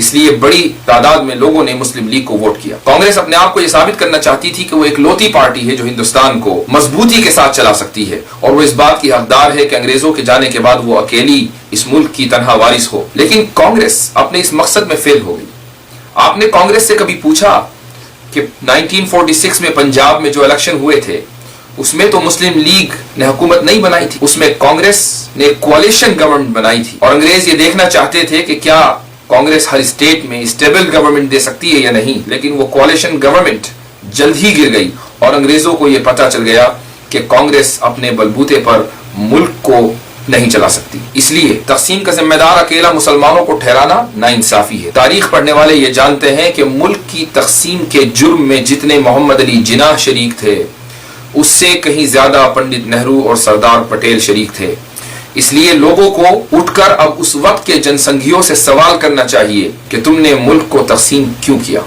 اس لیے بڑی تعداد میں لوگوں نے مسلم لیگ کو ووٹ کیا۔ کانگریس اپنے آپ کو یہ ثابت کرنا چاہتی تھی کہ وہ ایک لوتی پارٹی ہے جو ہندوستان کو مضبوطی کے ساتھ چلا سکتی ہے، اور وہ اس بات کی حقدار ہے کہ انگریزوں کے جانے کے بعد وہ اکیلی اس ملک کی تنہا وارث ہو۔ لیکن کانگریس اپنے اس مقصد میں فیل ہو گئی۔ آپ نے کانگریس سے کبھی پوچھا کہ 1946 میں پنجاب میں جو الیکشن ہوئے تھے اس میں تو مسلم لیگ نے حکومت نہیں بنائی تھی، اس میں کانگریس نے کوalition گورنمنٹ بنائی تھی، اور انگریز یہ دیکھنا چاہتے تھے کہ کیا کانگریس ہر اسٹیٹ میں اسٹیبل گورنمنٹ دے سکتی ہے یا نہیں، لیکن وہ کوalition گورنمنٹ جلد ہی گر گئی، اور انگریزوں کو یہ پتہ چل گیا کہ کانگریس اپنے بلبوتے پر ملک کو نہیں چلا سکتی۔ اس لیے تقسیم کا ذمہ دار اکیلا مسلمانوں کو ٹھہرانا ناانصافی ہے۔ تاریخ پڑھنے والے یہ جانتے ہیں کہ ملک کی تقسیم کے جرم میں جتنے محمد علی جناح شریک تھے اس سے کہیں زیادہ پنڈت نہرو اور سردار پٹیل شریک تھے۔ اس لیے لوگوں کو اٹھ کر اب اس وقت کے جن سنگھیوں سے سوال کرنا چاہیے کہ تم نے ملک کو تقسیم کیوں کیا۔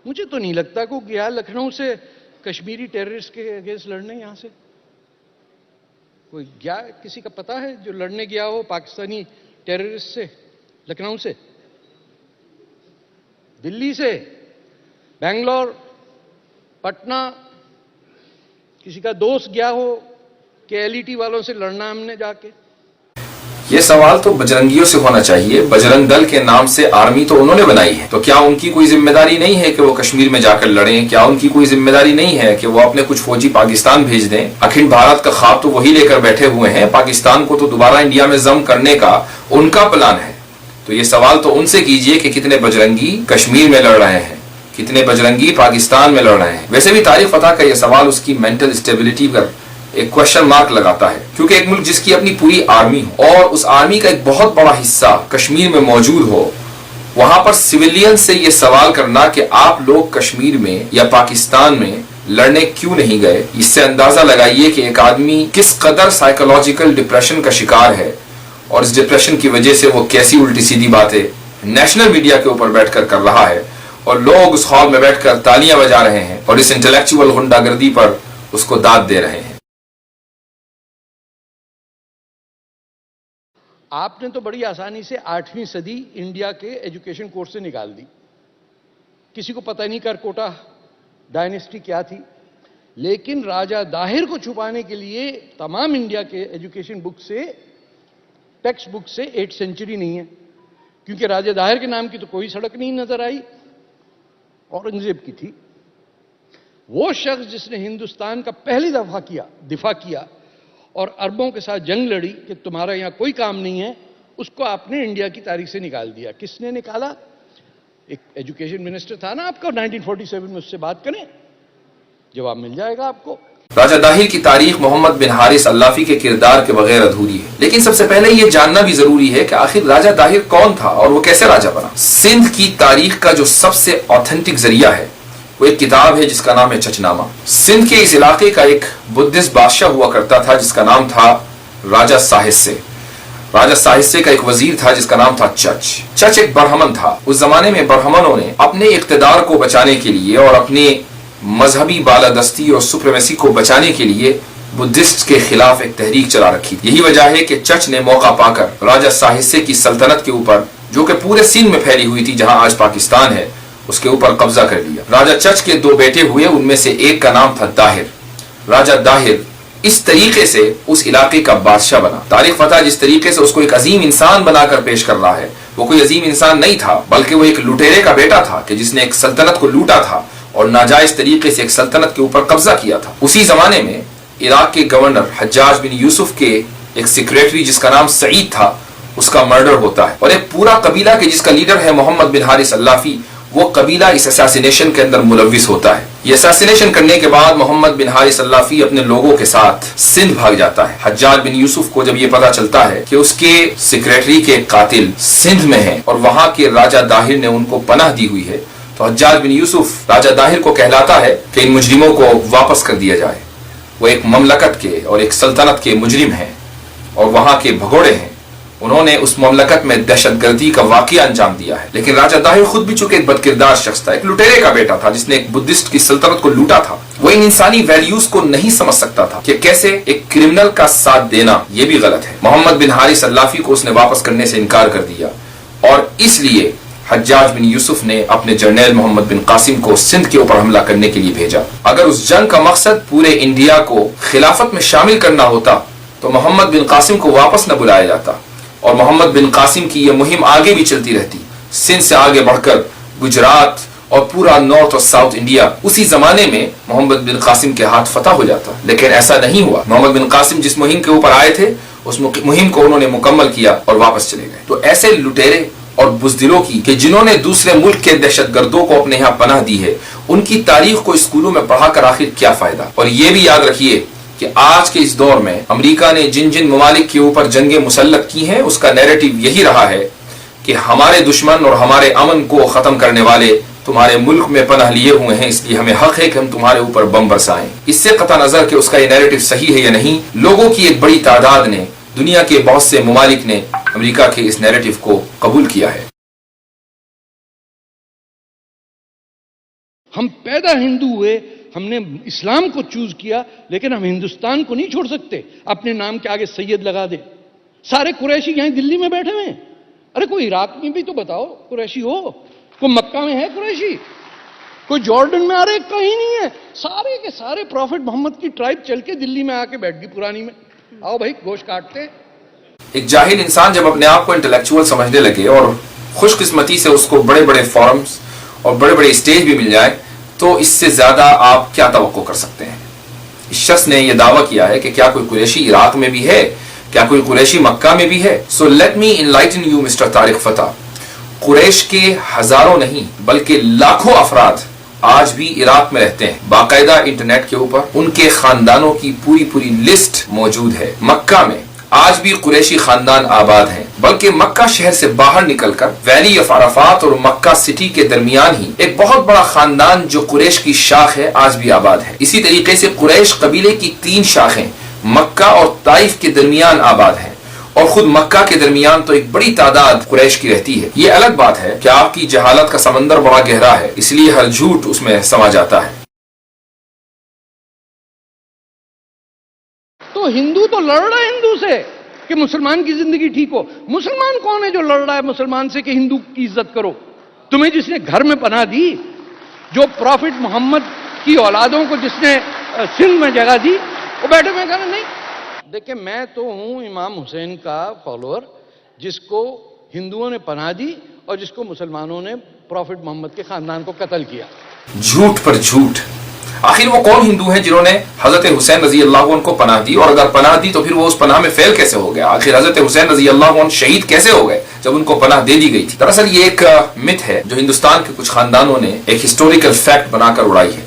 مجھے تو نہیں لگتا کہ گیا لکھنؤ سے کشمیری ٹیررسٹ کے اگینسٹ لڑنے، یہاں سے کوئی گیا، کسی کا پتہ ہے جو لڑنے گیا ہو پاکستانی ٹیررسٹ سے لکھنؤ سے، دلی سے، بنگلور، پٹنہ، کسی کا دوست گیا ہو کہ ایل ای ٹی والوں سے لڑنا ہم نے جا کے؟ یہ سوال تو بجرنگیوں سے ہونا چاہیے۔ بجرنگ دل کے نام سے آرمی تو انہوں نے بنائی ہے، تو کیا ان کی کوئی ذمہ داری نہیں ہے کہ وہ کشمیر میں جا کر لڑیں؟ کیا ان کی کوئی ذمہ داری نہیں ہے کہ وہ اپنے کچھ فوجی پاکستان بھیج دیں؟ اکھنڈ بھارت کا خواب تو وہی لے کر بیٹھے ہوئے ہیں، پاکستان کو تو دوبارہ انڈیا میں ضم کرنے کا ان کا پلان ہے۔ تو یہ سوال تو ان سے کیجئے کہ کتنے بجرنگی کشمیر میں لڑ رہے ہیں، کتنے بجرنگی پاکستان میں لڑ رہے ہیں۔ ویسے بھی تاریخ فتح کا یہ سوال اس کی مینٹل اسٹیبلٹی پر ایک کوشچن مارک لگاتا ہے، کیونکہ ایک ملک جس کی اپنی پوری آرمی ہو اور اس آرمی کا ایک بہت بڑا حصہ کشمیر میں موجود ہو، وہاں پر سویلین سے یہ سوال کرنا کہ آپ لوگ کشمیر میں یا پاکستان میں لڑنے کیوں نہیں گئے، اس سے اندازہ لگائیے کہ ایک آدمی کس قدر سائیکولوجیکل ڈپریشن کا شکار ہے، اور اس ڈپریشن کی وجہ سے وہ کیسی الٹی سیدھی باتیں نیشنل میڈیا کے اوپر بیٹھ کر رہا ہے، اور لوگ اس ہال میں بیٹھ کر تالیاں بجا رہے ہیں اور اس انٹلیکچوئل غنڈہ گردی پر اس کو داد دے رہے ہیں۔ آپ نے تو بڑی آسانی سے 8ویں صدی انڈیا کے ایجوکیشن کورس سے نکال دی، کسی کو پتہ نہیں کرکوٹا ڈائنیسٹی کیا تھی، لیکن راجہ داہر کو چھپانے کے لیے تمام انڈیا کے ایجوکیشن بک سے، ٹیکسٹ بک سے 8 سینچری نہیں ہے، کیونکہ راجہ داہر کے نام کی تو کوئی سڑک نہیں نظر آئی، اورنگزیب کی تھی۔ وہ شخص جس نے ہندوستان کا پہلی دفاع کیا اور عربوں کے ساتھ جنگ لڑی کہ تمہارا یہاں کوئی کام نہیں ہے، اس کو آپ نے انڈیا کی تاریخ سے نکال دیا۔ کس نے نکالا؟ ایک ایجوکیشن منسٹر تھا نا آپ کا 1947 میں، اس سے بات کریں، جواب مل جائے گا آپ کو۔ راجہ داہر کی تاریخ محمد بن حارث اللافی کے کردار کے بغیر ادھوری ہے، لیکن سب سے پہلے یہ جاننا بھی ضروری ہے کہ آخر راجہ داہر کون تھا اور وہ کیسے راجہ بنا۔ سندھ کی تاریخ کا جو سب سے آتھینٹک ذریعہ ہے وہ ایک کتاب ہے جس کا نام ہے چچ نامہ۔ سندھ کے اس علاقے کا ایک بدھسٹ بادشاہ ہوا کرتا تھا جس کا نام تھا راجہ ساہسے۔ راجہ ساہسے کا ایک وزیر تھا جس کا نام تھا چچ۔ چچ ایک برہمن تھا۔ اس زمانے میں برہمنوں نے اپنے اقتدار کو بچانے کے لیے اور اپنے مذہبی بالادستی اور سپریمیسی کو بچانے کے لیے بدھسٹ کے خلاف ایک تحریک چلا رکھی تھی۔ یہی وجہ ہے کہ چچ نے موقع پا کر راجہ ساہسے کی سلطنت کے اوپر، جو کہ پورے سندھ میں پھیلی ہوئی تھی جہاں آج پاکستان ہے، اس کے اوپر قبضہ کر لیا۔ راجہ چچ کے 2 بیٹے ہوئے، ان میں سے ایک کا نام تھا داہر۔ راجہ داہر اس طریقے سے اس علاقے کا بادشاہ بنا۔ تاریخ فتح جس طریقے سے اس کو ایک عظیم انسان بنا کر پیش کر رہا ہے، وہ کوئی عظیم انسان نہیں تھا، بلکہ وہ ایک لٹیرے کا بیٹا تھا کہ جس نے ایک سلطنت کو لوٹا تھا اور ناجائز طریقے سے ایک سلطنت کے اوپر قبضہ کیا تھا۔ اسی زمانے میں عراق کے گورنر حجاج بن یوسف کے ایک سیکریٹری جس کا نام سعید تھا، اس کا مرڈر ہوتا ہے، اور ایک پورا قبیلہ کہ جس کا لیڈر ہے محمد بن حارث اللافی، وہ قبیلہ اس اساسینیشن کے اندر ملوث ہوتا ہے۔ یہ اساسینیشن کرنے کے بعد محمد بن حارث اللافی اپنے لوگوں کے ساتھ سندھ بھاگ جاتا ہے۔ حجاج بن یوسف کو جب یہ پتا چلتا ہے کہ اس کے سیکریٹری کے قاتل سندھ میں ہیں اور وہاں کے راجہ داہر نے ان کو پناہ دی ہوئی ہے، تو حجاج بن یوسف راجہ داہر کو کہلاتا ہے کہ ان مجرموں کو واپس کر دیا جائے۔ وہ ایک مملکت کے اور ایک سلطنت کے مجرم ہیں اور وہاں کے بھگوڑے ہیں، انہوں نے اس مملکت میں دہشت گردی کا واقعہ انجام دیا ہے. لیکن راجہ طاہر خود بھی چونکہ ایک بدکردار شخص تھا، ایک لٹیرے کا بیٹا تھا جس نے ایک بدھسٹ کی سلطنت کو لوٹا تھا، وہ ان انسانی ویلیوز کو نہیں سمجھ سکتا تھا کہ کیسے ایک کرمنل کا ساتھ دینا یہ بھی غلط ہے. محمد بن حارث اللافی کو اس نے واپس کرنے سے انکار کر دیا، اور اس لیے حجاج بن یوسف نے اپنے جرنیل محمد بن قاسم کو سندھ کے اوپر حملہ کرنے کے لیے بھیجا. اگر اس جنگ کا مقصد پورے انڈیا کو خلافت میں شامل کرنا ہوتا تو محمد بن قاسم کو واپس نہ بلایا جاتا، اور محمد بن قاسم کی یہ مہم آگے بھی چلتی رہتی. سندھ سے آگے بڑھ کر گجرات اور پورا نارتھ اور ساؤتھ انڈیا اسی زمانے میں محمد بن قاسم کے ہاتھ فتح ہو جاتا. لیکن ایسا نہیں ہوا. محمد بن قاسم جس مہم کے اوپر آئے تھے اس مہم کو انہوں نے مکمل کیا اور واپس چلے گئے. تو ایسے لٹیرے اور بزدلوں کی کہ جنہوں نے دوسرے ملک کے دہشت گردوں کو اپنے یہاں پناہ دی ہے، ان کی تاریخ کو اسکولوں میں پڑھا کر آخر کیا فائدہ. اور یہ بھی یاد رکھیے کہ آج کے اس دور میں امریکہ نے جن جن ممالک کے اوپر جنگیں مسلط کی ہیں اس کا نیریٹو یہی رہا ہے کہ ہمارے دشمن اور ہمارے امن کو ختم کرنے والے تمہارے ملک میں پناہ لیے ہوئے ہیں، اس لیے ہمیں حق ہے کہ ہم تمہارے اوپر بم برسائیں. اس سے قطع نظر کہ اس کا یہ نیریٹو صحیح ہے یا نہیں، لوگوں کی ایک بڑی تعداد نے، دنیا کے بہت سے ممالک نے امریکہ کے اس نیریٹو کو قبول کیا ہے. ہم پیدا ہندو ہوئے، ہم نے اسلام کو چوز کیا، لیکن ہم ہندوستان کو نہیں چھوڑ سکتے. اپنے نام کے آگے سید لگا دے. سارے قریشی یہیں دلی میں بیٹھے ہوئے ہیں. ارے کوئی عراق میں بھی تو بتاؤ قریشی ہو، کوئی مکہ میں ہے قریشی، کوئی جارڈن میں. ارے کہیں نہیں ہے. سارے کے سارے پروفٹ محمد کی ٹرائب چل کے دلی میں آ کے بیٹھ گئی پرانی میں. آؤ بھائی گوشت کاٹتے ہیں. ایک جاہل انسان جب اپنے آپ کو انٹلیکچوئل سمجھنے لگے اور خوش قسمتی سے اس کو بڑے بڑے فورمز اور بڑے بڑے اسٹیج بھی مل جائے تو اس سے زیادہ آپ کیا توقع کر سکتے ہیں. اس شخص نے یہ دعویٰ کیا ہے کہ کیا کوئی قریشی عراق میں بھی ہے، کیا کوئی قریشی مکہ میں بھی ہے. So let me enlighten you Mister Tarek Fatah. Quraysh کے ہزاروں نہیں بلکہ لاکھوں افراد آج بھی عراق میں رہتے ہیں. باقاعدہ انٹرنیٹ کے اوپر ان کے خاندانوں کی پوری لسٹ موجود ہے. مکہ میں آج بھی قریشی خاندان آباد ہیں، بلکہ مکہ شہر سے باہر نکل کر ویلی آف عرفات اور مکہ سٹی کے درمیان ہی ایک بہت بڑا خاندان جو قریش کی شاخ ہے آج بھی آباد ہے. اسی طریقے سے قریش قبیلے کی 3 شاخیں مکہ اور طائف کے درمیان آباد ہیں، اور خود مکہ کے درمیان تو ایک بڑی تعداد قریش کی رہتی ہے. یہ الگ بات ہے کہ آپ کی جہالت کا سمندر بڑا گہرا ہے، اس لیے ہر جھوٹ اس میں سما جاتا ہے. تو ہندو تو لڑ رہا ہے ہندو سے کہ مسلمان کی زندگی ٹھیک ہو. مسلمان کون ہے جو لڑ رہا ہے مسلمان سے کہ ہندو کی عزت کرو؟ تمہیں جس نے گھر میں پناہ دی، جو پروفٹ محمد کی اولادوں کو جس نے سندھ میں جگہ دی، وہ بیٹھے میں کہنا نہیں. دیکھیں میں تو ہوں امام حسین کا فالوور، جس کو ہندوؤں نے پناہ دی اور جس کو مسلمانوں نے پروفٹ محمد کے خاندان کو قتل کیا. جھوٹ پر جھوٹ. آخر وہ کون ہندو ہیں جنہوں نے حضرت حسین رضی اللہ عنہ کو پناہ دی؟ اور اگر پناہ دی تو پھر وہ اس پناہ میں فیل کیسے ہو گیا؟ آخر حضرت حسین رضی اللہ عنہ شہید کیسے ہو گئے جب ان کو پناہ دے دی گئی تھی؟ دراصل یہ ایک مت ہے جو ہندوستان کے کچھ خاندانوں نے ایک ہسٹوریکل فیکٹ بنا کر اڑائی ہے.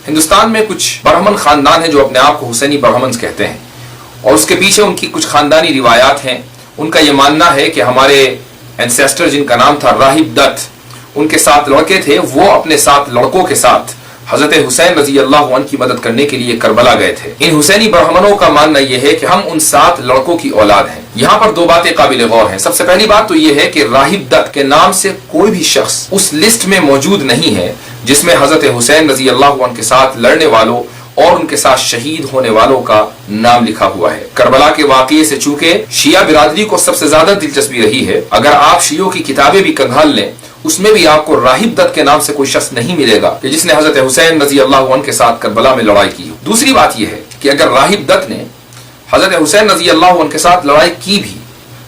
ہندوستان میں کچھ برہمن خاندان ہیں جو اپنے آپ کو حسینی برہمنز کہتے ہیں، اور اس کے پیچھے ان کی کچھ خاندانی روایات ہیں. ان کا یہ ماننا ہے کہ ہمارے اینسیسٹر جن کا نام تھا راہب دت، ان کے 7 لڑکے تھے، وہ اپنے 7 لڑکوں کے ساتھ حضرت حسین رضی اللہ عنہ کی مدد کرنے کے لیے کربلا گئے تھے. ان حسینی برہمنوں کا ماننا یہ ہے کہ ہم ان 7 لڑکوں کی اولاد ہیں. یہاں پر 2 باتیں قابل غور ہیں. سب سے پہلی بات تو یہ ہے کہ راہب دت کے نام سے کوئی بھی شخص اس لسٹ میں موجود نہیں ہے جس میں حضرت حسین رضی اللہ عنہ کے ساتھ لڑنے والوں اور ان کے ساتھ شہید ہونے والوں کا نام لکھا ہوا ہے. کربلا کے واقعے سے چونکہ شیعہ برادری کو سب سے زیادہ دلچسپی رہی ہے، اگر آپ شیعوں کی کتابیں بھی کنگھال لیں اس میں بھی آپ کو راہب دت کے نام سے کوئی شخص نہیں ملے گا کہ جس نے حضرت حسین رضی اللہ عنہ کے ساتھ کربلا میں لڑائی کی. دوسری بات یہ ہے کہ اگر راہب دت نے حضرت حسین رضی اللہ عنہ کے ساتھ لڑائی کی بھی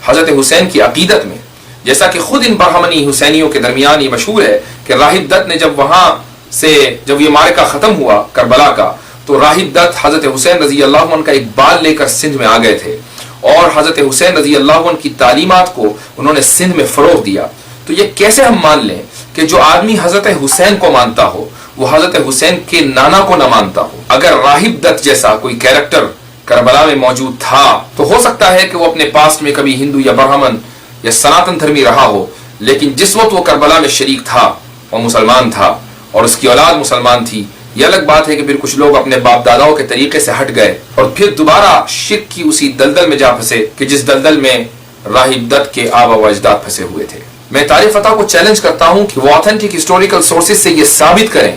حضرت حسین کی عقیدت میں، جیسا کہ خود ان برہمنی حسینیوں کے درمیان یہ مشہور ہے کہ راہب دت نے جب یہ معرکہ ختم ہوا کربلا کا تو راہب دت حضرت حسین رضی اللہ عنہ کا ایک بال لے کر سندھ میں آ گئے تھے اور حضرت حسین رضی اللہ عنہ کی تعلیمات کو انہوں نے سندھ میں فروغ دیا. تو یہ کیسے ہم مان لیں کہ جو آدمی حضرت حسین کو مانتا ہو وہ حضرت حسین کے نانا کو نہ مانتا ہو؟ اگر راہب دت جیسا کوئی کیریکٹر کربلا میں موجود تھا تو ہو سکتا ہے کہ وہ اپنے پاسٹ میں کبھی ہندو یا برہمن یا سناتن دھرمی رہا ہو، لیکن جس وقت وہ کربلا میں شریک تھا وہ مسلمان تھا اور اس کی اولاد مسلمان تھی. یہ الگ بات ہے کہ پھر کچھ لوگ اپنے باپ داداؤں کے طریقے سے ہٹ گئے اور پھر دوبارہ شرک کی اسی دلدل میں جا پھنسے کہ جس دلدل میں راہب دت کے آبا و اجداد پھنسے ہوئے تھے۔ میں طارق فتح کو چیلنج کرتا ہوں کہ وہ آتھینٹک ہسٹوریکل سورسز سے یہ ثابت کریں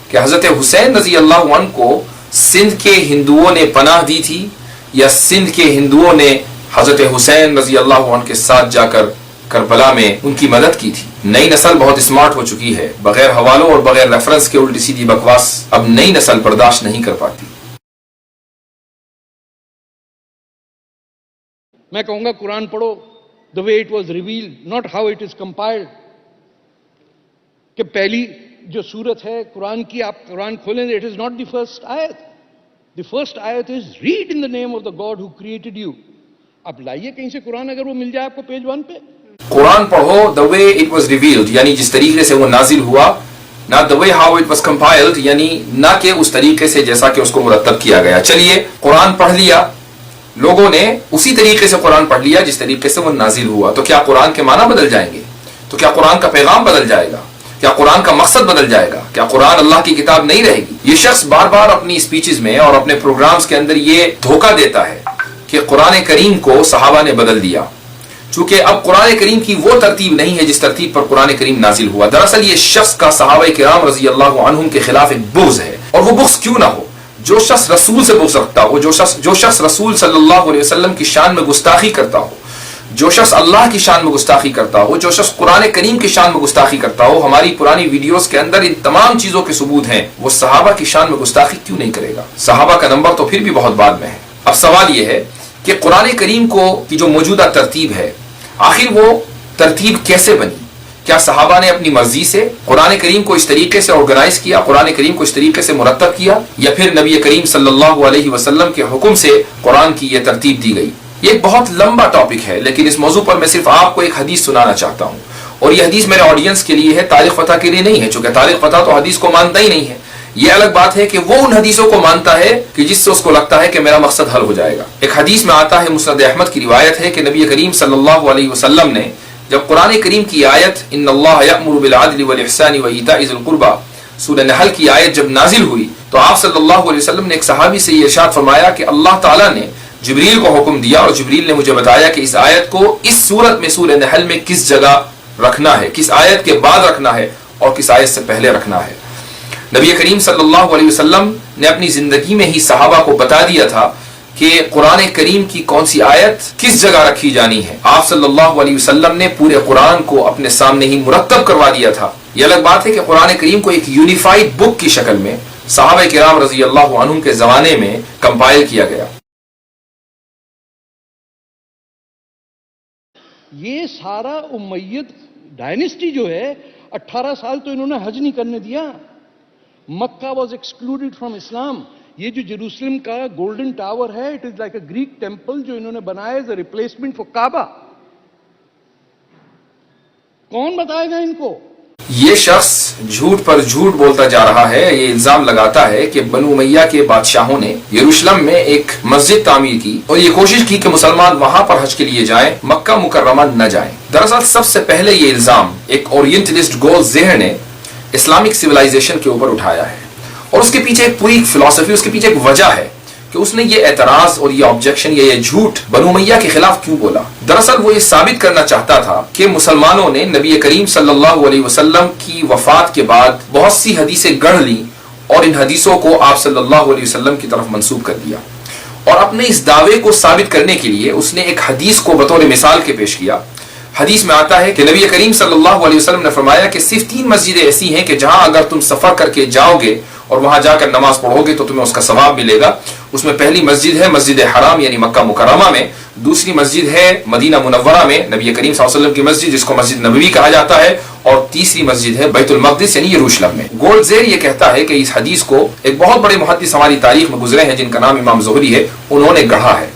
کہ حضرت حسین رضی اللہ عنہ کو سندھ کے ہندوؤں نے پناہ دی تھی یا سندھ کے ہندوؤں نے حضرت حسین رضی اللہ عنہ کے ساتھ جا کر کربلا میں ان کی مدد کی تھی۔ نئی نسل بہت اسمارٹ ہو چکی ہے، بغیر حوالوں اور بغیر ریفرنس کے الٹی سیدھی بکواس اب نئی نسل برداشت نہیں کر پاتی۔ میں کہوں گا قرآن پڑھو the way it was revealed, not how it is compiled. کہ پہلی جو سورت ہے قرآن کی، آپ قرآن کھولیں it is not the first ayat. The first ayat is read in the name of the God who created you. اب لائیے کہیں سے قرآن اگر وہ مل جائے آپ کو پیج 1 پہ۔ قرآن پڑھو the way it was revealed، یعنی جس طریقے سے وہ نازل ہوا، not the way how it was compiled، یعنی نہ کہ اس طریقے سے جیسا کہ اس کو مرتب کیا گیا۔ چلیے قرآن پڑھ لیا، لوگوں نے اسی طریقے سے قرآن پڑھ لیا جس طریقے سے وہ نازل ہوا، تو کیا قرآن کے معنی بدل جائیں گے؟ تو کیا قرآن کا پیغام بدل جائے گا؟ کیا قرآن کا مقصد بدل جائے گا؟ کیا قرآن اللہ کی کتاب نہیں رہے گی؟ یہ شخص بار بار اپنی اسپیچز میں اور اپنے پروگرامز کے اندر یہ دھوکہ دیتا ہے کہ قرآن کریم کو صحابہ نے بدل دیا، چونکہ اب قرآن کریم کی وہ ترتیب نہیں ہے جس ترتیب پر قرآن کریم نازل ہوا۔ دراصل یہ شخص کا صحابہ کرام رضی اللہ عنہم کے خلاف ایک بغض ہے، اور وہ بغض کیوں نہ ہو؟ جو شخص رسول سے بغض رکھتا ہو، جو شخص رسول صلی اللہ علیہ وسلم کی شان میں گستاخی کرتا ہو، جو شخص اللہ کی شان میں گستاخی کرتا ہو، جو شخص قرآن کریم کی شان میں گستاخی کرتا ہو، ہماری پرانی ویڈیوز کے اندر ان تمام چیزوں کے ثبوت ہیں، وہ صحابہ کی شان میں گستاخی کیوں نہیں کرے گا؟ صحابہ کا نمبر تو پھر بھی بہت بعد میں ہے۔ اب سوال یہ ہے کہ قرآن کریم کو کی جو موجودہ ترتیب ہے، آخر وہ ترتیب کیسے بنی؟ کیا صحابہ نے اپنی مرضی سے قرآن کریم کو اس طریقے سے آرگنائز کیا، قرآن کریم کو اس طریقے سے مرتب کیا، یا پھر نبی کریم صلی اللہ علیہ وسلم کے حکم سے قرآن کی یہ ترتیب دی گئی؟ یہ ایک بہت لمبا ٹاپک ہے، لیکن اس موضوع پر میں صرف آپ کو ایک حدیث سنانا چاہتا ہوں، اور یہ حدیث میرے آڈینس کے لیے ہے، طارق فتح کے لیے نہیں ہے، چونکہ طارق فتح تو حدیث کو مانتا ہی نہیں ہے۔ یہ الگ بات ہے کہ وہ ان حدیثوں کو مانتا ہے کہ جس سے اس کو لگتا ہے کہ میرا مقصد حل ہو جائے گا۔ ایک حدیث میں آتا ہے، مسند احمد کی روایت ہے کہ نبی کریم صلی اللہ علیہ وسلم نے جب قرآن کریم کی آیت ان اللہ یأمر بالعدل والاحسان وایتاء ذی القربى سورہ نحل کی آیت جب نازل ہوئی تو آپ صلی اللہ علیہ وسلم نے ایک صحابی سے یہ ارشاد فرمایا کہ اللہ تعالیٰ نے جبریل کو حکم دیا اور جبریل نے مجھے بتایا کہ اس آیت کو اس سورت میں سورہ نحل میں کس جگہ رکھنا ہے، کس آیت کے بعد رکھنا ہے اور کس آیت سے پہلے رکھنا ہے۔ نبی کریم صلی اللہ علیہ وسلم نے اپنی زندگی میں ہی صحابہ کو بتا دیا تھا کہ قرآن کریم کی کون سی آیت کس جگہ رکھی جانی ہے۔ آپ صلی اللہ علیہ وسلم نے پورے قرآن کو اپنے سامنے ہی مرتب کروا دیا تھا۔ یہ الگ بات ہے کہ قرآن کریم کو ایک یونیفائڈ بک کی شکل میں صحابہ کرام رضی اللہ عنہم کے زمانے میں کمپائل کیا گیا۔ یہ سارا امیت ڈائنسٹی جو ہے 18 سال تو انہوں نے حج نہیں کرنے دیا۔ مکہ واز ایکسکلوڈیڈ فرام اسلام۔ یہ جو جیروسلم کا گولڈن ٹاور ہے، it is like a Greek temple جو انہوں نے بنایا ایز اے ریپلیسمنٹ فار کعبہ۔ کون بتائے گا ان کو؟ یہ شخص جھوٹ پر جھوٹ بولتا جا رہا ہے۔ یہ الزام لگاتا ہے کہ بنو امیہ کے بادشاہوں نے یروشلم میں ایک مسجد تعمیر کی اور یہ کوشش کی کہ مسلمان وہاں پر حج کے لیے جائیں، مکہ مکرمہ نہ جائیں۔ دراصل سب سے پہلے یہ الزام ایک اورینٹلسٹ گول ذہن نے اسلامک سویلائزیشن کے اوپر اٹھایا ہے، اور اس کے پیچھے ایک پوری فلسفی، اس کے پیچھے ایک وجہ ہے کہ اس نے یہ اعتراض اور یہ آبجیکشن یا یہ جھوٹ بنو امیہ کے خلاف کیوں بولا۔ دراصل وہ یہ ثابت کرنا چاہتا تھا کہ مسلمانوں نے نبی کریم صلی اللہ علیہ وسلم کی وفات کے بعد بہت سی حدیثیں گڑھ لیں اور ان حدیثوں کو آپ صلی اللہ علیہ وسلم کی طرف منسوب کر دیا، اور اپنے اس دعوے کو ثابت کرنے کے لیے اس نے ایک حدیث کو بطور مثال کے پیش کیا۔ حدیث میں آتا ہے کہ نبی کریم صلی اللہ علیہ وسلم نے فرمایا کہ صرف 3 مسجدیں ایسی ہیں کہ جہاں اگر تم سفر کر کے جاؤ گے اور وہاں جا کر نماز پڑھو گے تو تمہیں اس کا ثواب ملے گا۔ اس میں پہلی مسجد ہے مسجد حرام یعنی مکہ مکرمہ میں، دوسری مسجد ہے مدینہ منورہ میں نبی کریم صلی اللہ علیہ وسلم کی مسجد جس کو مسجد نبوی کہا جاتا ہے، اور تیسری مسجد ہے بیت المقدس یعنی یروشلم میں۔ گولڈ زیر یہ کہتا ہے کہ اس حدیث کو ایک بہت بڑے محدث ہماری تاریخ میں گزرے ہیں جن کا نام امام زہری ہے، انہوں نے گڑھا ہے،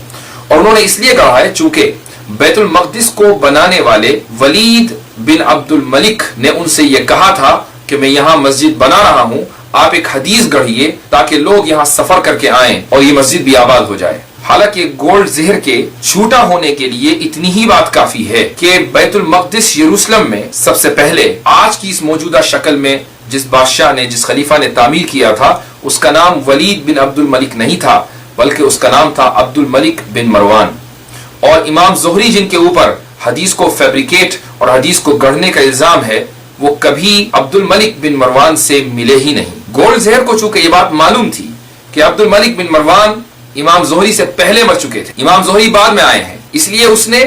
اور انہوں نے اس لیے گڑھا ہے چونکہ بیت المقدس کو بنانے والے ولید بن عبد الملک نے ان سے یہ کہا تھا کہ میں یہاں مسجد بنا رہا ہوں، آپ ایک حدیث گڑھیے تاکہ لوگ یہاں سفر کر کے آئیں اور یہ مسجد بھی آباد ہو جائے۔ حالانکہ گولڈ زہر کے جھوٹا ہونے کے لیے اتنی ہی بات کافی ہے کہ بیت المقدس یروشلم میں سب سے پہلے آج کی اس موجودہ شکل میں جس بادشاہ نے، جس خلیفہ نے تعمیر کیا تھا، اس کا نام ولید بن عبد الملک نہیں تھا، بلکہ اس کا نام تھا عبد الملک بن مروان۔ اور امام زہری جن کے اوپر حدیث کو فیبریکیٹ اور حدیث کو گڑھنے کا الزام ہے، وہ کبھی عبد الملک بن مروان سے ملے ہی نہیں۔ گولڈ زہر کو چونکہ یہ بات معلوم تھی کہ عبد الملک بن مروان امام زہری سے پہلے مر چکے تھے، امام زہری بعد میں آئے ہیں، اس لیے اس نے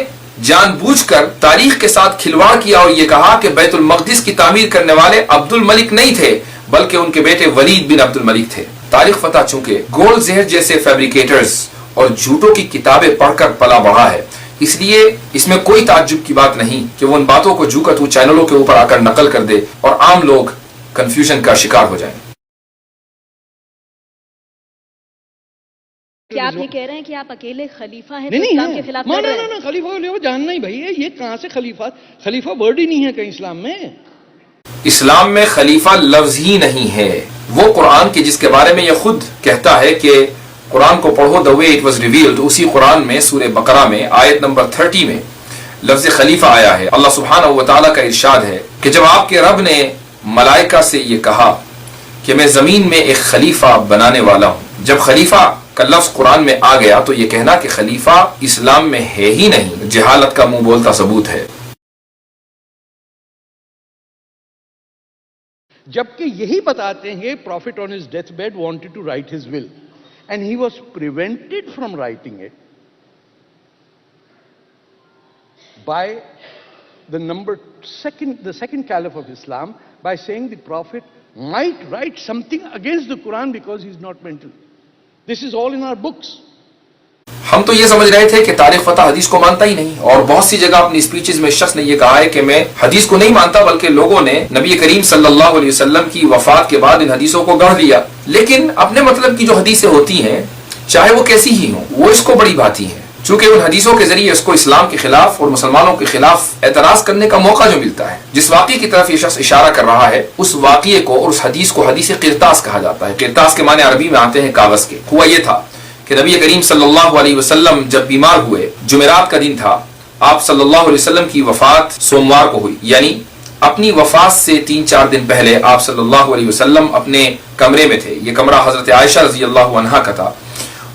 جان بوجھ کر تاریخ کے ساتھ کھلواڑ کیا اور یہ کہا کہ بیت المقدس کی تعمیر کرنے والے عبد الملک نہیں تھے بلکہ ان کے بیٹے ولید بن عبد الملک تھے۔ تاریخ فتح چونکہ گولڈ زہر جیسے فیبریکیٹرز اور جھوٹوں کی کتابیں پڑھ کر پلا بڑھا ہے، اس لیے اس میں کوئی تعجب کی بات نہیں کہ وہ ان باتوں کو جو کا تو چینلوں کے اوپر آ کر نقل کر دے اور عام لوگ کنفیوژن کا شکار ہو جائیں۔ کیا آپ یہ کہہ رہے ہیں کہ آپ اکیلے خلیفہ ہیں؟ نہیں اسلام کے خلاف لڑ رہے ہیں؟ نہیں، خلیفہ جاننا ہی بھائی ہے، یہ کہاں سے خلیفہ ورڈ ہی نہیں ہے کہیں اسلام میں۔ اسلام میں خلیفہ لفظ ہی نہیں ہے، وہ قرآن کے جس کے بارے میں یہ خود کہتا ہے کہ قرآن کو پڑھو the way it was revealed، اسی قرآن میں سورہ بقرہ میں آیت نمبر 30 میں لفظ خلیفہ آیا ہے۔ اللہ سبحانہ و تعالیٰ کا ارشاد ہے کہ جب آپ کے رب نے ملائکہ سے یہ کہا کہ میں زمین میں ایک خلیفہ بنانے والا ہوں، جب خلیفہ کا لفظ قرآن میں آ گیا تو یہ کہنا کہ خلیفہ اسلام میں ہے ہی نہیں، جہالت کا منہ بولتا ثبوت ہے۔ جبکہ یہی بتاتے ہیں prophet on his death bed wanted to write his will and he was prevented from writing it by the second caliph of Islam by saying the prophet might write something against the Quran because he's not mental. This is all in our books. ہم تو یہ سمجھ رہے تھے کہ تاریخ فتح حدیث کو مانتا ہی نہیں، اور بہت سی جگہ اپنی اسپیچز میں شخص نے یہ کہا ہے کہ میں حدیث کو نہیں مانتا بلکہ لوگوں نے نبی کریم صلی اللہ علیہ وسلم کی وفات کے بعد ان حدیثوں کو گڑھ لیا۔ لیکن اپنے مطلب کی جو حدیثیں ہوتی ہیں چاہے وہ کیسی ہی ہوں وہ اس کو بڑی بھاتی ہیں، چونکہ ان حدیثوں کے ذریعے اس کو اسلام کے خلاف اور مسلمانوں کے خلاف اعتراض کرنے کا موقع جو ملتا ہے۔ جس واقعے کی طرف یہ شخص اشارہ کر رہا ہے اس واقعے کو اور اس حدیث کو حدیث قرطاس کہا جاتا ہے۔ قرطاس کے معنی عربی میں آتے ہیں کاغذ کے۔ ہوا یہ تھا کہ نبی کریم صلی اللہ علیہ وسلم جب بیمار ہوئے، جمعرات کا دن تھا، آپ صلی اللہ علیہ وسلم کی وفات سوموار کو ہوئی، یعنی اپنی وفات سے 3-4 دن پہلے آپ صلی اللہ علیہ وسلم اپنے کمرے میں تھے۔ یہ کمرہ حضرت عائشہ رضی اللہ عنہا کا تھا۔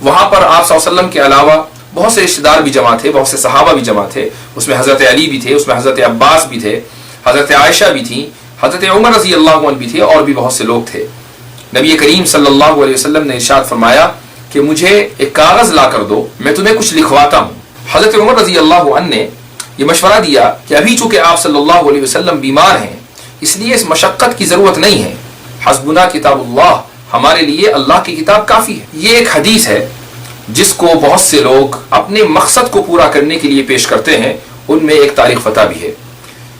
وہاں پر آپ صلی اللہ علیہ وسلم کے علاوہ بہت سے رشتہ دار بھی جمع تھے، بہت سے صحابہ بھی جمع تھے، اس میں حضرت علی بھی تھے، اس میں حضرت عباس بھی تھے، حضرت عائشہ بھی تھیں، حضرت عمر رضی اللہ عنہ بھی تھے، اور بھی بہت سے لوگ تھے۔ نبی کریم صلی اللہ علیہ وسلم نے ارشاد فرمایا کہ مجھے ایک کاغذ لا کر دو، میں تمہیں کچھ لکھواتا ہوں۔ حضرت عمر رضی اللہ عنہ نے یہ مشورہ دیا کہ ابھی چونکہ آپ صلی اللہ علیہ وسلم بیمار ہیں اس لیے اس مشقت کی ضرورت نہیں ہے، حسبنا کتاب اللہ، ہمارے لیے اللہ کی کتاب کافی ہے۔ یہ ایک حدیث ہے جس کو بہت سے لوگ اپنے مقصد کو پورا کرنے کے لیے پیش کرتے ہیں، ان میں ایک تاریخ فتح بھی ہے۔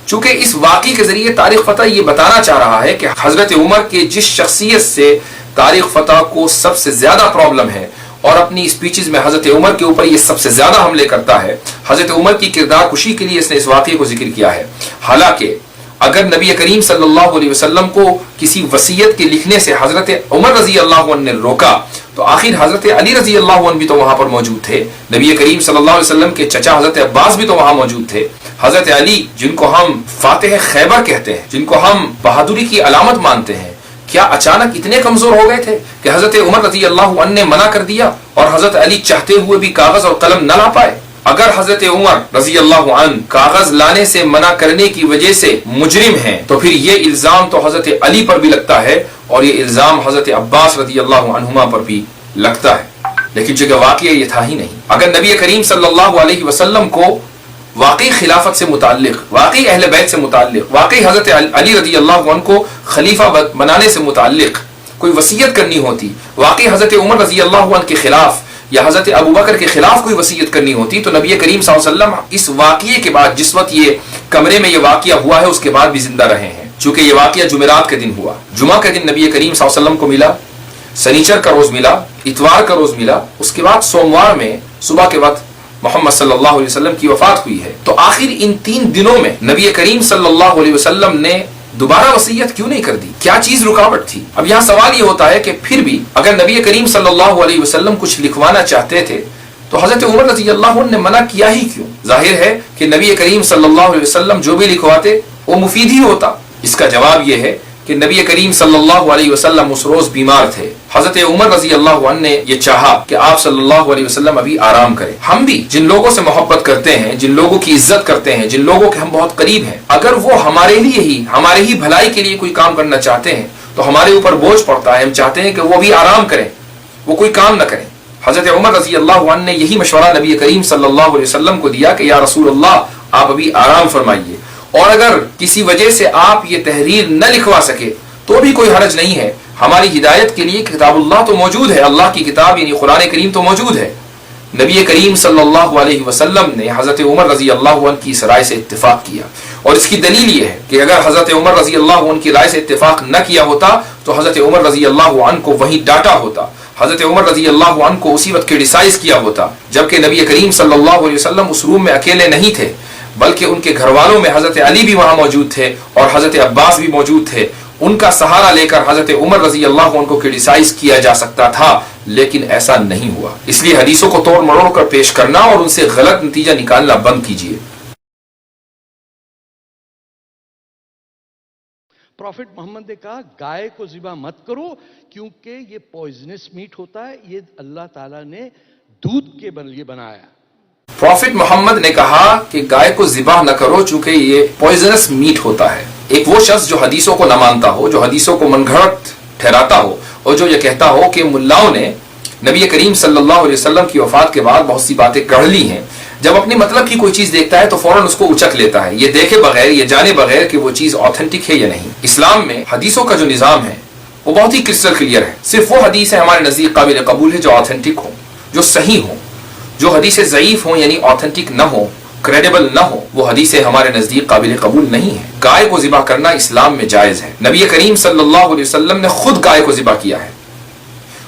چونکہ اس واقعے کے ذریعے تاریخ فتح یہ بتانا چاہ رہا ہے کہ حضرت عمر کے جس شخصیت سے تاریخ فتح کو سب سے زیادہ پرابلم ہے اور اپنی اسپیچز میں حضرت عمر کے اوپر یہ سب سے زیادہ حملے کرتا ہے، حضرت عمر کی کردار کشی کے لیے اس نے اس واقعے کو ذکر کیا ہے۔ حالانکہ اگر نبی کریم صلی اللہ علیہ وسلم کو کسی وصیت کے لکھنے سے حضرت عمر رضی اللہ عنہ نے روکا تو آخر حضرت علی رضی اللہ عنہ بھی تو وہاں پر موجود تھے، نبی کریم صلی اللہ علیہ وسلم کے چچا حضرت عباس بھی تو وہاں موجود تھے، حضرت علی جن کو ہم فاتح خیبر کہتے ہیں، جن کو ہم بہادری کی علامت مانتے ہیں، کیا اچانک اتنے کمزور ہو گئے تھے کہ حضرت عمر رضی اللہ عنہ نے منع کر دیا اور حضرت علی چاہتے ہوئے بھی کاغذ اور قلم نہ لا پائے؟ اگر حضرت عمر رضی اللہ عنہ کاغذ لانے سے منع کرنے کی وجہ سے مجرم ہیں تو پھر یہ الزام تو حضرت علی پر بھی لگتا ہے اور یہ الزام حضرت عباس رضی اللہ عنہما پر بھی لگتا ہے۔ لیکن چونکہ واقعہ یہ تھا ہی نہیں، اگر نبی کریم صلی اللہ علیہ وسلم کو واقعی خلافت سے متعلق، واقعی اہل بیت سے متعلق، واقعی حضرت علی رضی اللہ عنہ کو خلیفہ بنانے سے متعلق کوئی وصیت کرنی ہوتی، واقعی حضرت عمر رضی اللہ عنہ کے خلاف یا حضرت ابو بکر کے خلاف کوئی وصیت کرنی ہوتی تو نبی کریم صلی اللہ علیہ وسلم اس واقعے کے بعد، جس وقت یہ کمرے میں یہ واقعہ ہوا ہے اس کے بعد بھی زندہ رہے ہیں۔ چونکہ یہ واقعہ جمعرات کے دن ہوا، جمعہ کے دن نبی کریم صلی اللہ علیہ وسلم کو ملا، سنیچر کا روز ملا، اتوار کا روز ملا، اس کے بعد سوموار میں صبح کے وقت محمد صلی اللہ علیہ وسلم کی وفات ہوئی ہے۔ تو آخر ان 3 دنوں میں نبی کریم صلی اللہ علیہ وسلم نے دوبارہ وصیت کیوں نہیں کر دی؟ کیا چیز رکاوٹ تھی؟ اب یہاں سوال یہ ہوتا ہے کہ پھر بھی اگر نبی کریم صلی اللہ علیہ وسلم کچھ لکھوانا چاہتے تھے تو حضرت عمر رضی اللہ عنہ نے منع کیا ہی کیوں؟ ظاہر ہے کہ نبی کریم صلی اللہ علیہ وسلم جو بھی لکھواتے وہ مفید ہی ہوتا۔ اس کا جواب یہ ہے کہ نبی کریم صلی اللہ علیہ وسلم اس روز بیمار تھے. حضرت عمر رضی اللہ عنہ نے یہ چاہا کہ آپ صلی اللہ علیہ وسلم ابھی آرام کریں. ہم بھی جن لوگوں سے محبت کرتے ہیں, جن لوگوں کی عزت کرتے ہیں, جن لوگوں کے ہم بہت قریب ہیں, اگر وہ ہمارے لیے ہی, ہمارے ہی بھلائی کے لیے کوئی کام کرنا چاہتے ہیں تو ہمارے اوپر بوجھ پڑتا ہے. ہم چاہتے ہیں کہ وہ بھی آرام کریں, وہ کوئی کام نہ کریں. حضرت عمر رضی اللہ عنہ نے یہی مشورہ نبی کریم صلی اللہ علیہ وسلم کو دیا کہ یا رسول اللہ آپ ابھی آرام فرمائیے, اور اگر کسی وجہ سے آپ یہ تحریر نہ لکھوا سکے تو بھی کوئی حرج نہیں ہے. ہماری ہدایت کے لیے کتاب اللہ تو موجود ہے, اللہ کی کتاب یعنی قرآن کریم تو موجود ہے. نبی کریم صلی اللہ علیہ وسلم نے حضرت عمر رضی اللہ عنہ کی اس رائے سے اتفاق کیا, اور اس کی دلیل یہ ہے کہ اگر حضرت عمر رضی اللہ عنہ کی رائے سے اتفاق نہ کیا ہوتا تو حضرت عمر رضی اللہ عنہ کو وہیں ڈانٹا ہوتا, حضرت عمر رضی اللہ عنہ کو اسی وقت کرٹیسائز کیا ہوتا, جبکہ نبی کریم صلی اللہ علیہ وسلم اس روم میں اکیلے نہیں تھے بلکہ ان کے گھر والوں میں حضرت علی بھی وہاں موجود تھے اور حضرت عباس بھی موجود تھے. ان کا سہارا لے کر حضرت عمر رضی اللہ عنہ کو کرٹیسائز کیا جا سکتا تھا, لیکن ایسا نہیں ہوا. اس لیے حدیثوں کو توڑ مروڑ کر پیش کرنا اور ان سے غلط نتیجہ نکالنا بند کیجیے. پروفٹ محمد نے کہا گائے کو ذبح مت کرو کیونکہ یہ پوائزنس میٹ ہوتا ہے, یہ اللہ تعالیٰ نے دودھ کے لیے بنایا. پروفٹ محمد نے کہا کہ گائے کو ذبح نہ کرو چونکہ یہ پوائزنس میٹ ہوتا ہے. ایک وہ شخص جو حدیثوں کو نہ مانتا ہو, جو حدیثوں کو من گھڑت ٹھہراتا ہو, اور جو یہ کہتا ہو کہ ملاؤں نے نبی کریم صلی اللہ علیہ وسلم کی وفات کے بعد بہت سی باتیں گڑھ لی ہیں, جب اپنے مطلب کی کوئی چیز دیکھتا ہے تو فوراً اس کو اچک لیتا ہے, یہ دیکھے بغیر, یہ جانے بغیر کہ وہ چیز آتھینٹک ہے یا نہیں. اسلام میں حدیثوں کا جو نظام ہے وہ بہت ہی کرسٹل کلیئر ہے. صرف وہ حدیثیں ہمارے نزدیک قابل قبول ہے جو آتھینٹک ہوں, جو صحیح ہوں. جو حدیثیں ضعیف ہوں یعنی آتھینٹک نہ ہوں, کریڈیبل نہ ہو, وہ حدیثیں ہمارے نزدیک قابل قبول نہیں ہیں. گائے کو ذبح کرنا اسلام میں جائز ہے. نبی کریم صلی اللہ علیہ وسلم نے خود گائے کو ذبح کیا ہے.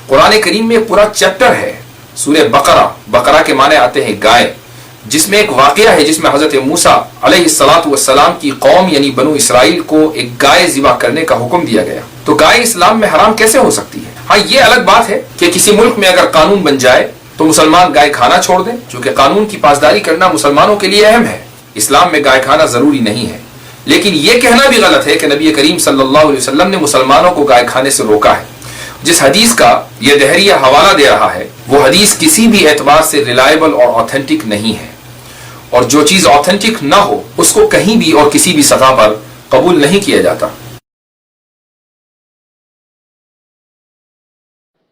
قرآن کریم میں پورا چیپٹر ہے سورہ بقرہ, بقرہ کے معنی آتے ہیں گائے, جس میں ایک واقعہ ہے جس میں حضرت موسیٰ علیہ السلام کی قوم یعنی بنو اسرائیل کو ایک گائے ذبح کرنے کا حکم دیا گیا. تو گائے اسلام میں حرام کیسے ہو سکتی ہے؟ ہاں یہ الگ بات ہے کہ کسی ملک میں اگر قانون بن جائے تو مسلمان گائے کھانا چھوڑ دیں, چونکہ قانون کی پاسداری کرنا مسلمانوں کے لیے اہم ہے. اسلام میں گائے کھانا ضروری نہیں ہے, لیکن یہ کہنا بھی غلط ہے کہ نبی کریم صلی اللہ علیہ وسلم نے مسلمانوں کو گائے کھانے سے روکا ہے. جس حدیث کا یہ دہریہ حوالہ دے رہا ہے وہ حدیث کسی بھی اعتبار سے ریلائبل اور آتھینٹک نہیں ہے, اور جو چیز آتھینٹک نہ ہو اس کو کہیں بھی اور کسی بھی سطح پر قبول نہیں کیا جاتا.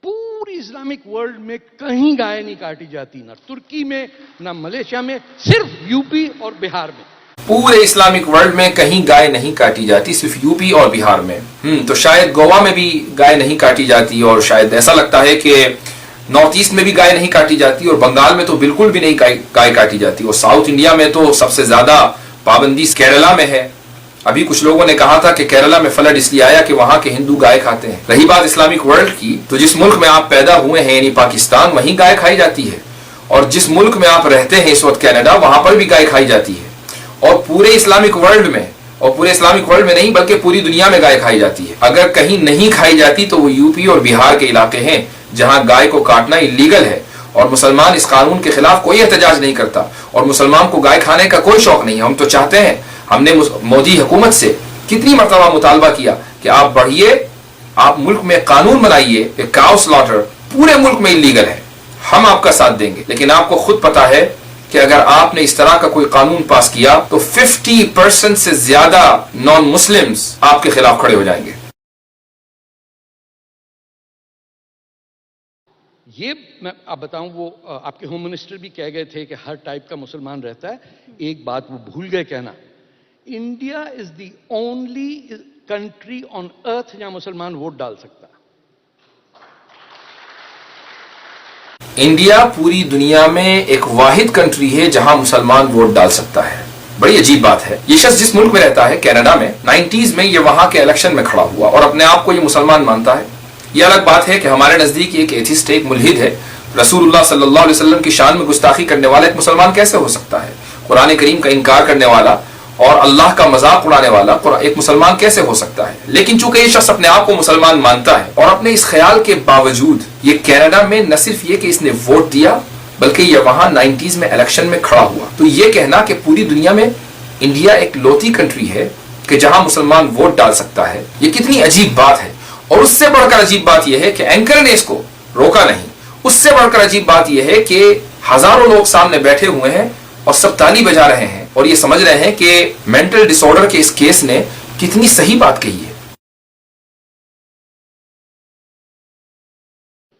پوری اسلامک ورلڈ میں کہیں گائے نہیں کاٹی جاتی, نہ ترکی میں نہ ملیشیا میں, صرف یو پی اور بہار میں. پورے اسلامک ورلڈ میں کہیں گائے نہیں کاٹی جاتی, صرف یو پی اور بہار میں. تو شاید گوا میں بھی گائے نہیں کاٹی جاتی, اور شاید ایسا لگتا ہے کہ نارتھ ایسٹ میں بھی گائے نہیں کاٹی جاتی, اور بنگال میں تو بالکل بھی نہیں گائے کاٹی جاتی, اور ساؤتھ انڈیا میں تو سب سے زیادہ پابندی کیرلا میں ہے. ابھی کچھ لوگوں نے کہا تھا کہ کیرلا میں فلڈ اس لیے آیا کہ وہاں کے ہندو گائے کھاتے ہیں. رہی بات اسلامک ورلڈ کی, تو جس ملک میں آپ پیدا ہوئے ہیں یعنی پاکستان, وہیں گائے کھائی جاتی ہے, اور جس ملک میں آپ رہتے ہیں اس وقت کینیڈا, وہاں پر بھی گائے کھائی جاتی ہے. اور پورے اسلامک ورلڈ میں, اور پورے اسلامک ورلڈ میں نہیں بلکہ پوری دنیا میں گائے کھائی جاتی ہے. اگر کہیں نہیں کھائی جاتی تو وہ یو پی اور بہار کے علاقے ہیں جہاں گائے کو کاٹنا اللیگل ہے, اور مسلمان اس قانون کے خلاف کوئی احتجاج نہیں کرتا, اور مسلمان کو گائے کھانے کا کوئی شوق نہیں. ہم تو چاہتے ہیں, ہم نے مودی حکومت سے کتنی مرتبہ مطالبہ کیا کہ آپ بڑھیے, آپ ملک میں قانون بنائیے کہ کاؤ سلاٹر پورے ملک میں اللیگل ہے, ہم آپ کا ساتھ دیں گے. لیکن آپ کو خود پتا ہے کہ اگر آپ نے اس طرح کا کوئی قانون پاس کیا تو 50% سے زیادہ نان مسلمز آپ کے خلاف کھڑے ہو جائیں گے. یہ میں آپ بتاؤں, وہ آپ کے ہوم منسٹر بھی کہہ گئے تھے کہ ہر ٹائپ کا مسلمان رہتا ہے. ایک بات وہ بھول گئے کہنا, India is the only country on earth جہاں مسلمان ووٹ ڈال سکتا ہے. انڈیا پوری دنیا میں ایک واحد کنٹری ہے جہاں مسلمان ووٹ ڈال سکتا ہے. بڑی عجیب بات ہے. یہ شخص جس ملک میں رہتا ہے, کینیڈا میں, 90s میں یہ وہاں کے الیکشن میں کھڑا ہوا اور اپنے آپ کو یہ مسلمان مانتا ہے. یہ الگ بات ہے کہ ہمارے نزدیک ایک ایتھسٹ, ایک ملحد ہے. رسول اللہ صلی اللہ علیہ وسلم کی شان میں گستاخی کرنے والا ایک مسلمان کیسے ہو سکتا ہے؟ قرآن کریم کا انکار کرنے والا اور اللہ کا مذاق اڑانے والا ایک مسلمان کیسے ہو سکتا ہے؟ لیکن چونکہ یہ شخص اپنے آپ کو مسلمان مانتا ہے, اور اپنے اس خیال کے باوجود یہ کینیڈا میں نہ صرف یہ کہ اس نے ووٹ دیا بلکہ یہ وہاں 90s میں الیکشن میں کھڑا ہوا. تو یہ کہنا کہ پوری دنیا میں انڈیا ایک لوتی کنٹری ہے کہ جہاں مسلمان ووٹ ڈال سکتا ہے. یہ کتنی عجیب بات ہے. اور اس سے بڑھ کر عجیب بات یہ ہے کہ اینکر نے اس کو روکا نہیں. اس سے بڑھ کر عجیب بات یہ ہے کہ ہزاروں لوگ سامنے بیٹھے ہوئے ہیں اور سب تالی بجا رہے ہیں اور یہ سمجھ رہے ہیں کہ مینٹل ڈس آرڈر کے اس کیس نے کتنی صحیح بات کہی ہے.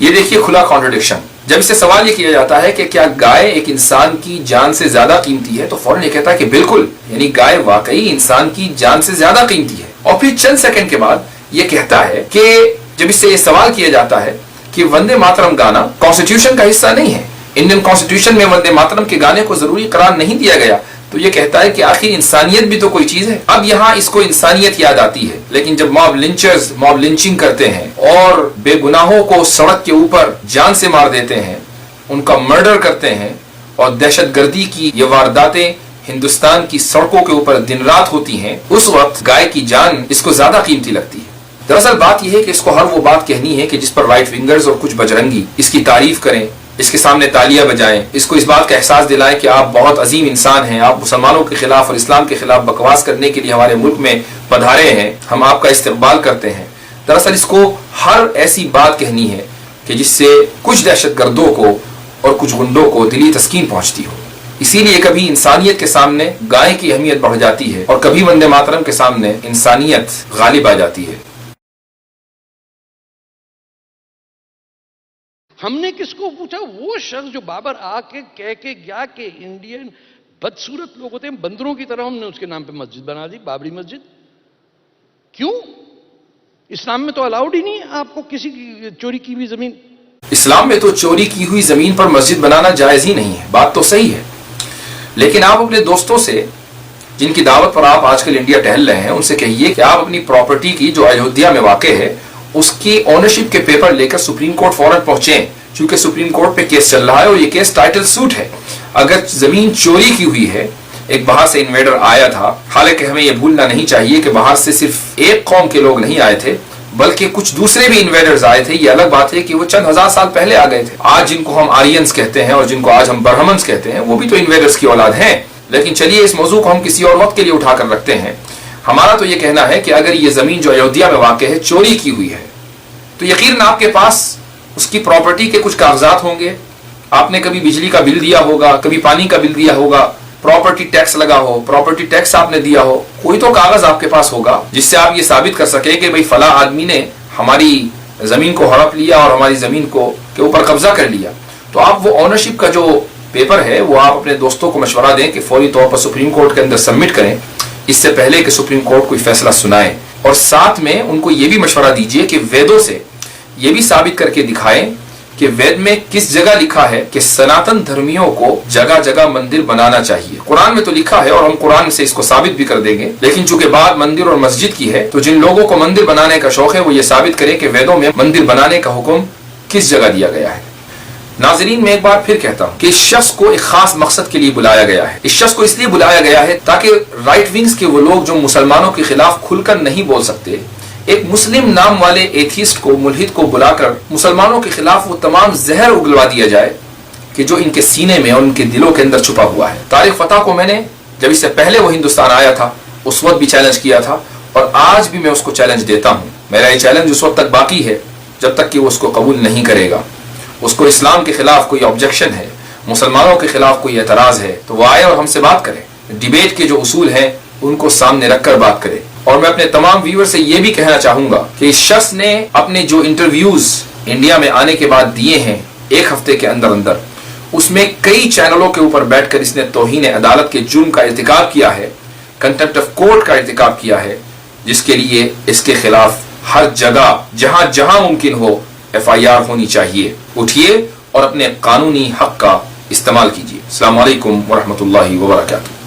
یہ دیکھیے کھلا کانٹرڈکشن. جب اس سے سوال یہ کیا جاتا ہے کہ کیا گائے ایک انسان کی جان سے زیادہ قیمتی ہے تو فوراً یہ کہتا ہے کہ بالکل، یعنی گائے واقعی انسان کی جان سے زیادہ قیمتی ہے. اور پھر چند سیکنڈ کے بعد یہ کہتا ہے کہ جب اس سے یہ سوال کیا جاتا ہے کہ وندے ماترم گانا کانسٹیٹیوشن کا حصہ نہیں ہے، انڈین کانسٹیٹیوشن میں وندے ماترم کے گانے کو ضروری قرار نہیں دیا گیا، تو یہ کہتا ہے کہ آخر انسانیت بھی تو کوئی چیز ہے. اب یہاں اس کو انسانیت یاد آتی ہے، لیکن جب موب لنچرز موب لنچنگ کرتے ہیں اور بے گناہوں کو سڑک کے اوپر جان سے مار دیتے ہیں، ان کا مرڈر کرتے ہیں، اور دہشت گردی کی یہ وارداتیں ہندوستان کی سڑکوں کے اوپر دن رات ہوتی ہیں، اس وقت گائے کی جان اس کو زیادہ قیمتی لگتی ہے. دراصل بات یہ ہے کہ اس کو ہر وہ بات کہنی ہے کہ جس پر رائٹ ونگرز اور کچھ بجرنگی اس کی تعریف کریں، اس کے سامنے تالیاں بجائیں، اس کو اس بات کا احساس دلائیں کہ آپ بہت عظیم انسان ہیں، آپ مسلمانوں کے خلاف اور اسلام کے خلاف بکواس کرنے کے لیے ہمارے ملک میں پدھارے ہیں، ہم آپ کا استقبال کرتے ہیں. دراصل اس کو ہر ایسی بات کہنی ہے کہ جس سے کچھ دہشت گردوں کو اور کچھ گنڈوں کو دلی تسکین پہنچتی ہو. اسی لیے کبھی انسانیت کے سامنے گائے کی اہمیت بڑھ جاتی ہے اور کبھی وندے ماترم کے سامنے انسانیت غالب آ جاتی ہے. ہم نے کس کو پوچھا؟ وہ شخص جو بابر آ کے کہہ کے گیا کہ انڈین بدصورت لوگ ہوتے ہیں، بندروں کی طرح، ہم نے اس کے نام پہ مسجد بنا دی، بابری مسجد. کیوں؟ اسلام میں تو الاؤڈ ہی نہیں ہے آپ کو کسی کی چوری کی ہوئی زمین. اسلام میں تو چوری کی ہوئی زمین پر مسجد بنانا جائز ہی نہیں ہے. بات تو صحیح ہے، لیکن آپ اپنے دوستوں سے جن کی دعوت پر آپ آج کل انڈیا ٹہل رہے ہیں ان سے کہیے کہ آپ اپنی پراپرٹی کی جو ایودھیا میں واقع ہے اس کی اونرشپ کے پیپر لے کر سپریم کورٹ فوراً پہنچیں، چونکہ سپریم کورٹ پہ کیس چل رہا ہے اور یہ کیس ٹائٹل سوٹ ہے. اگر زمین چوری کی ہوئی ہے، ایک باہر سے انویڈر آیا تھا، حالانکہ ہمیں یہ بھولنا نہیں چاہیے کہ باہر سے صرف ایک قوم کے لوگ نہیں آئے تھے بلکہ کچھ دوسرے بھی انویڈرز آئے تھے. یہ الگ بات ہے کہ وہ چند ہزار سال پہلے آ گئے تھے. آج جن کو ہم آرینز کہتے ہیں اور جن کو آج ہم برہمنز کہتے ہیں وہ بھی تو انویڈرز کی اولاد ہیں. لیکن چلیے اس موضوع کو ہم کسی اور وقت کے لیے اٹھا کر رکھتے ہیں. ہمارا تو یہ کہنا ہے کہ اگر یہ زمین جو ایودھیا میں واقع ہے چوری کی ہوئی ہے تو یقیناً آپ کے پاس اس کی پراپرٹی کے کچھ کاغذات ہوں گے. آپ نے کبھی بجلی کا بل دیا ہوگا، کبھی پانی کا بل دیا ہوگا، پراپرٹی ٹیکس لگا ہو، پراپرٹی ٹیکس آپ نے دیا ہو، کوئی تو کاغذ آپ کے پاس ہوگا جس سے آپ یہ ثابت کر سکیں کہ بھئی فلاں آدمی نے ہماری زمین کو ہڑپ لیا اور ہماری زمین کو کے اوپر قبضہ کر لیا. تو آپ وہ اونرشپ کا جو پیپر ہے وہ آپ اپنے دوستوں کو مشورہ دیں کہ فوری طور پر سپریم کورٹ کے اندر سبمٹ کریں اس سے پہلے کہ سپریم کورٹ کوئی فیصلہ سنائے. اور ساتھ میں ان کو یہ بھی مشورہ دیجئے کہ ویدوں سے یہ بھی ثابت کر کے دکھائیں کہ وید میں کس جگہ لکھا ہے کہ سناتن دھرمیوں کو جگہ جگہ مندر بنانا چاہیے. قرآن میں تو لکھا ہے اور ہم قرآن سے اس کو ثابت بھی کر دیں گے، لیکن چونکہ بات مندر اور مسجد کی ہے تو جن لوگوں کو مندر بنانے کا شوق ہے وہ یہ ثابت کریں کہ ویدوں میں مندر بنانے کا حکم کس جگہ دیا گیا ہے. ناظرین میں ایک بار پھر کہتا ہوں کہ اس شخص کو ایک خاص مقصد کے لیے بلایا گیا ہے. اس شخص کو اس لیے بلایا گیا ہے تاکہ رائٹ ونگز کے وہ لوگ جو مسلمانوں کے خلاف کھل کر نہیں بول سکتے، ایک مسلم نام والے ایتھیسٹ کو، ملحد کو بلا کر مسلمانوں کے خلاف وہ تمام زہر اگلوا دیا جائے کہ جو ان کے سینے میں اور ان کے دلوں کے اندر چھپا ہوا ہے. طارق فتح کو میں نے جب اس سے پہلے وہ ہندوستان آیا تھا اس وقت بھی چیلنج کیا تھا اور آج بھی میں اس کو چیلنج دیتا ہوں. میرا یہ چیلنج اس وقت تک باقی ہے جب تک کہ وہ اس کو قبول نہیں کرے گا. اس کو اسلام کے خلاف کوئی آبجیکشن ہے، مسلمانوں کے خلاف کوئی اعتراض ہے تو وہ آئے اور ہم سے بات کرے. ڈیبیٹ کے جو اصول ہیں ان کو سامنے رکھ کر بات کرے. اور میں اپنے تمام ویور سے یہ بھی کہنا چاہوں گا کہ اس شخص نے اپنے جو انٹرویوز انڈیا میں آنے کے بعد دیے ہیں ایک ہفتے کے اندر اندر، اس میں کئی چینلوں کے اوپر بیٹھ کر اس نے توہین عدالت کے جرم کا ارتکاب کیا ہے، کنٹمپٹ آف کورٹ کا ارتکاب کیا ہے، جس کے لیے اس کے خلاف ہر جگہ جہاں جہاں ممکن ہو FIR ہونی چاہیے. اٹھیے اور اپنے قانونی حق کا استعمال کیجیے. السلام علیکم ورحمۃ اللہ وبرکاتہ.